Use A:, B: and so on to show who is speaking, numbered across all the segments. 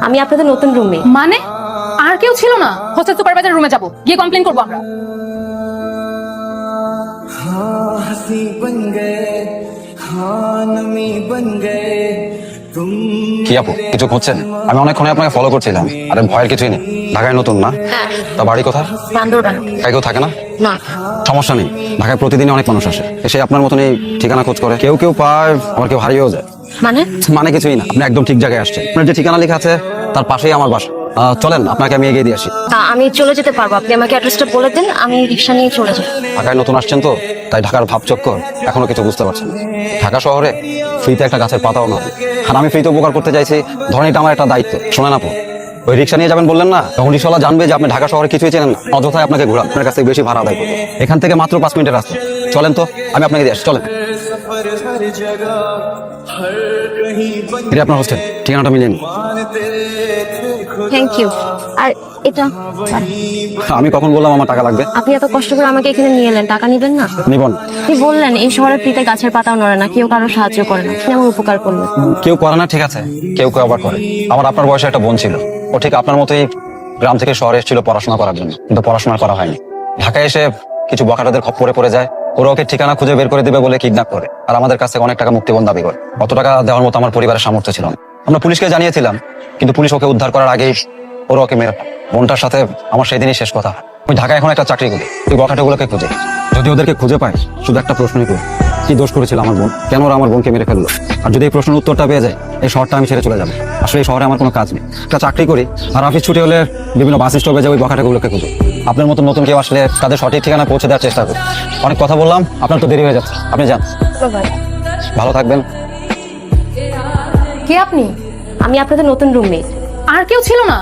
A: আমি আপনাদের নতুন রুমে।
B: মানে আর কেউ ছিল না? হোস্টেল সুপারভাইজার রুমে যাব, গিয়ে কমপ্লেইন করব আমরা।
C: हंसी बन गए नमी बन गए तुम।
D: কি আপু কিছু খুঁজছেন? আমি অনেকক্ষণ আপনাকে ফলো করছিলাম। আরে ভয়ের কিছুই নেই, ঢাকায় নতুন না? তা বাড়ি কোথায়?
A: বান্দরবান।
D: কেউ থাকে না?
A: না।
D: সমস্যা নেই, ঢাকায় প্রতিদিনই অনেক মানুষ আসে, এসে আপনার মতন এই ঠিকানা খোঁজ করে। কেউ কেউ পায়, আবার কেউ হারিয়েও যায়। মানে কিছুই না, আপনি একদম ঠিক জায়গায় আসছেন। আপনার যে ঠিকানা লেখা আছে তার পাশেই আমার বাসা। চলেন আপনাকে আমি এগিয়ে দিয়ে আসি।
A: আমি চলে যেতে পারবো, আপনি আমাকে অ্যাড্রেসটা বলে দেন, আমি রিক্সা নিয়ে চলে যাই।
D: ঢাকায় নতুন আসছেন তো, তাই ঢাকার ভাবচক্কর এখনো কিছু বুঝতে পারছেন না। ঢাকা শহরে ফ্রিতে একটা গাছের পাতাও না, আর আমি ফ্রিতে উপকার করতে চাইছি। ধরেন এটা আমার একটা দায়িত্ব। শোনেন আপু, ওই রিক্সা নিয়ে যাবেন বললেন না, তখন রিক্সাওয়ালা জানবে যে আপনি ঢাকা শহরে কিছুই চেনেন না, অযথায় আপনাকে ঘোরান, আপনার কাছ থেকে বেশি ভাড়া আদায় করবে। এখান থেকে মাত্র 5 মিনিটের রাস্তা। চলেন তো, আমি আপনাকে দিয়ে আসি। চলেন।
C: सफर हर जगह हर कहीं बन
D: এটা আপনার হোস্টেল, ঠিকানাটা মিলিয়ে নিন।
C: मानते थे खुद
A: থ্যাংক ইউ। আর এটা
D: আমি কখন বললাম আমার টাকা লাগবে?
A: আপনি এত কষ্ট করে আমাকে এখানে নিয়ে এলেন, টাকা নিবেন না?
D: নিবন।
A: আপনি বললেন এই শহরে ফ্রিতে গাছের পাতাও নড়ে না, কেউ কারো সাহায্য করে না, আপনি আমার উপকার করলেন।
D: কেউ করে না ঠিক আছে, কেউ কেউ আবার করে। আমার আপনার বয়সে একটা বোন ছিল, ও ঠিক আপনার মতোই গ্রাম থেকে শহরে এসেছিল পড়াশোনা করার জন্য, কিন্তু পড়াশোনা করা হয়নি। ঢাকায় এসে কিছু বখাটাদের খপ্পরে পড়ে যায়। ওরা ওকে ঠিকানা খুঁজে বের করে দিবে বলে কিডন্যাপ করে, আর আমাদের কাছ থেকে অনেক টাকা মুক্তিপণ দাবি করে। অত টাকা দেওয়ার মতো আমার পরিবারের সামর্থ্য ছিল না। আমরা পুলিশকে জানিয়েছিলাম, কিন্তু পুলিশ ওকে উদ্ধার করার আগেই ওরা ওকে মেরে ফেলে। বোনটার সাথে আমার সেই দিনই শেষ কথা। আমি ঢাকায় এখন একটা চাকরি করি, ওই বখাটাগুলোকে খুঁজে। যদি ওদেরকে খুঁজে পাই, শুধু একটা প্রশ্নই করি, কি দোষ করেছিল আমার বোন, কেন ওরা আমার বোনকে মেরে ফেললো? আর যদি এই প্রশ্নের উত্তরটা পেয়ে যায়, এই শহরটা আমি ছেড়ে চলে যাবো। আসলে এই শহরে আমার কোনো কাজ নেই, একটা চাকরি করি, আর অফিস ছুটি হলে বিভিন্ন বাস স্টপে যাই ওই বখাটাগুলোকে খুঁজে। আপনার মতো নতুন কেউ আসলে তাদের সঠিক ঠিকানা পৌঁছে দেওয়ার চেষ্টা করি। অনেক কথা বললাম, আপনার তো দেরি হয়ে যাচ্ছে, আপনি যান। ভালো থাকবেন।
B: কে আপনি?
A: আমি আপনাদের নতুন রুমে।
B: আর কেউ ছিল না?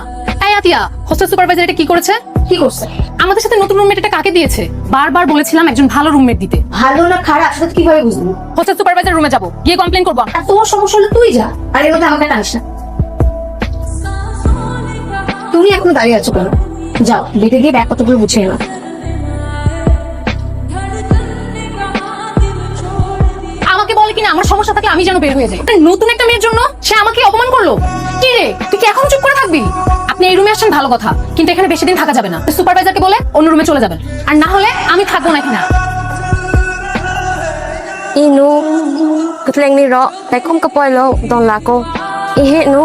B: এই আতিয়া, হোস্টেল সুপারভাইজার এটা কি করেছে? কি করছে? আমাদের সাথে নতুন রুমমেট এটা কাকে দিয়েছে? বারবার বলেছিলাম একজন ভালো রুমমেট দিতে।
E: ভালো না খারাপ সেটা কিভাবে বুঝবো?
B: হোস্টেল সুপারভাইজার রুমে যাব, গিয়ে কমপ্লেইন করব আমরা।
E: আর তোমার সমস্যা হলে তুই যা, আর এর মধ্যে আমাকে টানিস না। তুমি এখনো দাঁড়িয়ে আছো কেন? যাও, বেটে গিয়ে ব্যাগপত্রগুলো গুছিয়ে নাও।
B: আমাকে বলে কিনা আমার সমস্যা থাকলে আমি যেন বের হয়ে যাই। নতুন একটা মেয়ের জন্য সে আমাকে অপমান করলো। কি রে, তুই কি এখনো চুপ করে থাকবি? আপনি এই রুমে আসছেন ভালো কথা, কিন্তু এখানে বেশি দিন থাকা যাবে না। সুপারভাইজারকে বলে অন্য রুমে চলে যাবেন, আর না হলে আমি থাকবো না এখানে।
A: Inu, ketleng ni ro, tekom kepoy lo, don lako. Ihe nu.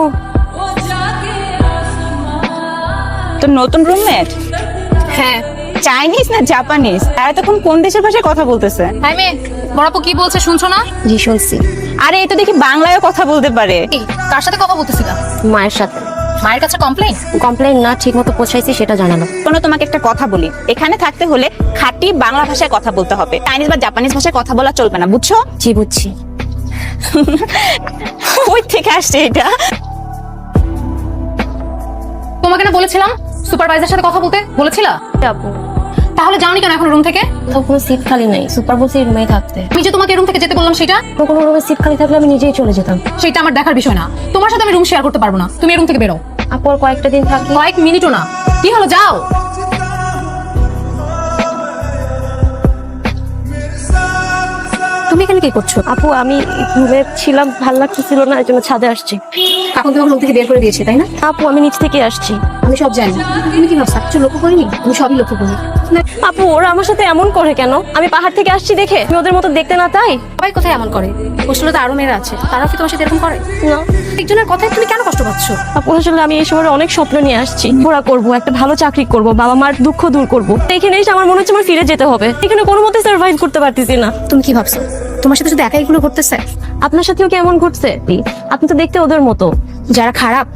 F: তো নতুন রুমমেট
B: হ্যাঁ।
F: চাইনিজ না জাপানিজ? আর তখন কোন দেশের ভাষায় কথা বলতেছে?
B: হাই মেয়ে, বড়াপু কি বলছে শুনছো না?
A: জি শুনছি।
F: আরে এটা দেখি বাংলায় কথা বলতে পারে।
B: এই, কার সাথে কথা বলতেছিলা?
A: মায়ের সাথে।
B: মায়ের কাছে কমপ্লেইন?
A: কমপ্লেন না, ঠিক মতো পৌঁছাইছি সেটা জানানো।
F: কোনো তোমাকে একটা কথা বলি, এখানে থাকতে হলে খাঁটি বাংলা ভাষায় কথা বলতে হবে, চাইনিজ বা জাপানিজ ভাষায় কথা বলা চলবে না, বুঝছো?
A: জি বুঝছি।
F: ওই থেকে আসছে এটা।
B: তোমাকে না বলেছিলাম সুপারভাইজার সাথে কথা বলতে, বলেছিলা?
A: আপু,
B: তাহলে যাওনি কেন এখন রুম থেকে?
A: তো কোনো সিট খালি নাই, সুপার বলছে এই রুমেই থাকতে।
B: আমি যে তোমাকে রুম থেকে যেতে বললাম সেটা?
A: তো কোনো রুমে সিট খালি থাকলে আমি নিজেই চলে যেতাম।
B: সেটা আমার দেখার বিষয় না। তোমার সাথে আমি রুম শেয়ার করতে পারবো না, তুমি এই রুম থেকে বেরো।
A: আপু আর কয়েকটা দিন থাকি।
B: কয়েক মিনিটও না। কি হলো, যাও। তুমি এখানে কি করছো?
A: আপু আমি রুমে ছিলাম, ভালো লাগতেছিল না, এই জন্য ছাদে আসছি।
B: এখন তোমাকে রুম থেকে বের করে দিয়েছে তাই না?
A: আপু আমি নিচ থেকে আসছি।
B: আমি সব জানি। তুমি কি ভাবছো কিছু লক্ষ্য করিনি? আমি সবই লক্ষ্য করি।
A: আপু ওরা আমার সাথে এমন করে কেন? আমি পাহাড় থেকে আসছি দেখে আমি ওদের মতো দেখতে না তাই?
B: সবাই কোথায় এমন করে? হোস্টেলে তো আরো মেয়েরা আছে, তারাও কি তোমার সাথে এরকম করে?
A: না
B: একজনের কথায় তুমি কেন কষ্ট পাচ্ছ?
A: আপু আসলে আমি এই শহরে অনেক স্বপ্ন নিয়ে আসছি। ঘোরা করব, একটা ভালো চাকরি করব, বাবা মার দুঃখ দূর করব। এখানে এসে আমার মনে হচ্ছে আমার ফিরে যেতে হবে। এখানে কোনো মতে সার্ভাইভ করতে পারতেছি না।
B: তুমি কি ভাবছো তোমার সাথে শুধু একা এগুলো ঘটতেছে?
A: আপনার সাথেও কি এমন ঘটছে? আপনি তো দেখতে ওদের মতো।
B: যারা খারাপ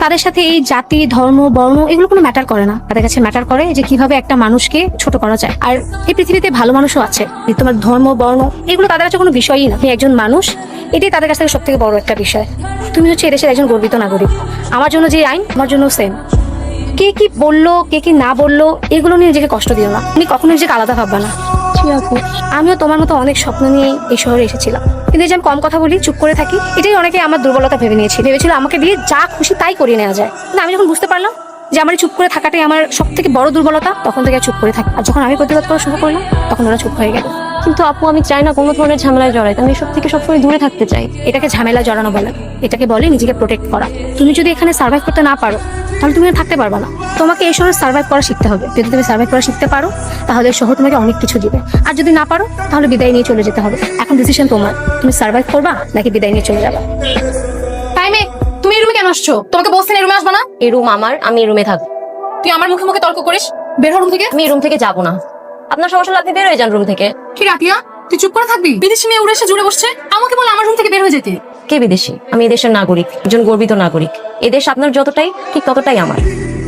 B: তাদের সাথে এই জাতি, ধর্ম, বর্ণ এগুলো কোনো ম্যাটার করে না। তাদের কাছে ম্যাটার করে যে কিভাবে একটা মানুষকে ছোট করা যায়। আর এই পৃথিবীতে ভালো মানুষও আছে। তোমার ধর্ম, বর্ণ এগুলো তাদের কাছে কোনো বিষয়ই না। তুমি একজন মানুষ, এটাই তাদের কাছ থেকে সব থেকে বড় একটা বিষয়। তুমি হচ্ছে এদেশের একজন গর্বিত নাগরিক। আমার জন্য যে আইন, আমার জন্য সেম। কে কি বললো, কে কি না বললো, এগুলো নিয়ে নিজেকে কষ্ট দিও না। তুমি কখনো নিজেকে আলাদা ভাববা না। আমিও তোমার মতো অনেক স্বপ্ন নিয়ে এই শহরে এসেছিলাম, কিন্তু এই যে আমি কম কথা বলি, চুপ করে থাকি, এটাই অনেকে আমার দুর্বলতা ভেবে নিয়েছে। ভেবেছিল আমাকে দিয়ে যা খুশি তাই করিয়ে নেওয়া যায়। কিন্তু আমি যখন বুঝতে পারলাম যে আমার এই চুপ করে থাকাটাই আমার সব থেকে বড় দুর্বলতা, তখন থেকে চুপ করে থাকি। আর যখন আমি প্রতিবাদ করা শুরু করলাম, তখন ওরা চুপ হয়ে গেল।
A: কিন্তু আপু আমি চাই না কোনো ধরনের ঝামেলায় জড়াই, আমি এসব থেকে সবসময় দূরে থাকতে চাই।
B: এটাকে ঝামেলা জড়ানো বলে না। এটাকে বলে নিজেকে প্রোটেক্ট করা। তুমি যদি এখানে সার্ভাইভ করতে না পারো তাহলে তুমি আর থাকতে পারবে না। তোমাকে এই শহরে সার্ভাইভ করা শিখতে হবে। যদি তুমি সার্ভাইভ করা শিখতে পারো তাহলে এই শহর তোমাকে অনেক কিছু দিবে, আর যদি না পারো তাহলে বিদায় নিয়ে চলে যেতে হবে। এখন ডিসিশন তোমার, তুমি সার্ভাইভ করবা নাকি বিদায় নিয়ে চলে যাবে।
E: টাইমে তুমি এই রুমে কেন আসছো? তোমাকে বলছেন এই রুমে আসবা না।
A: এই রুম আমার, আমি এই রুমে থাকবো।
E: তুই আমার মুখে মুখে তর্ক করিস, বের হ রুম থেকে।
A: আমি এই রুম থেকে যাবো না। আপনার সমস্যা হলে আপনি বের হয়ে যান রুম থেকে।
E: কি রাতিয়া, তুই চুপ করে থাকবি? বিদেশি মেয়ে উড়ে এসে জুড়ে বসছে, আমাকে বলে আমার রুম থেকে বের হয়ে যেতে।
A: কে বিদেশি? আমি এদেশের নাগরিক, একজন গর্বিত নাগরিক। এদেশ আপনার যতটাই ঠিক ততটাই আমার।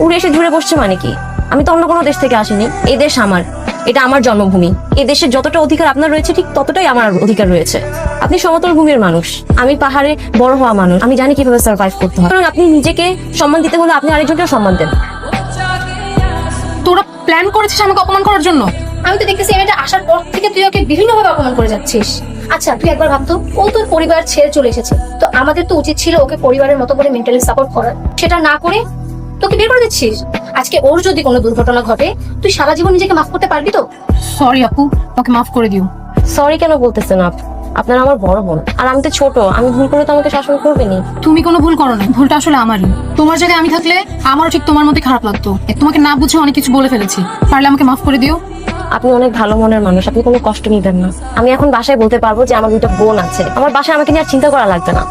A: উড়ে এসে জুড়ে বসছে মানে কি? আমি তো অন্য কোনো দেশ থেকে আসিনি। এই দেশ আমার, এটা আমার জন্মভূমি। এই দেশের যতটা অধিকার আপনার রয়েছে ঠিক ততটাই আমার অধিকার রয়েছে। আপনি সমতল ভূমির মানুষ, আমি পাহাড়ে বড় হওয়া মানুষ। আমি জানি কিভাবে সার্ভাইভ করতে হয়। কারণ আপনি নিজেকে সম্মান দিতে হলে আপনি আরেকজনকেও সম্মান দেন।
E: তোরা প্ল্যান করেছিস আমাকে অপমান করার জন্য।
B: আমি তো দেখতেছি এটা আসার পর থেকে তুই ওকে বিভিন্নভাবে অপমান করে যাচ্ছিস। আচ্ছা তুই একবার ভাবতো, ও তোর পরিবার ছেড়ে চলে এসেছে, তো আমাদের তো উচিত ছিল ওকে পরিবারের মতো করে মেন্টালি সাপোর্ট করার। সেটা না করে তোকে বের করে দিচ্ছিস। আজকে ওর যদি কোনো দুর্ঘটনা ঘটে তুই সারা জীবন নিজেকে মাফ করতে পারবি তো?
E: সরি আপু, ওকে মাফ করে দিও।
A: সরি কেন বলতেছেন আপনি? আপনার আমার বড় বোন, আর আমি তো ছোট। আমি ভুল করলে তো আমাকে শাসন করবেনি।
E: তুমি কোনো ভুল করো না, ভুলটা আসলে আমারই। তোমার জায়গায় আমি থাকলে আমারও ঠিক তোমার মধ্যে খারাপ লাগতো। তোমাকে না বুঝে অনেক কিছু বলে ফেলেছি, পারলে আমাকে মাফ করে দিও।
A: আপনি অনেক ভালো মনের মানুষ, আপনি কোনো কষ্ট নিবেন না। আমি এখন বাসায় বলতে পারবো যে আমার দুটো বোন আছে, আমার বাসায় আমাকে নিয়ে আর চিন্তা করা লাগবে না।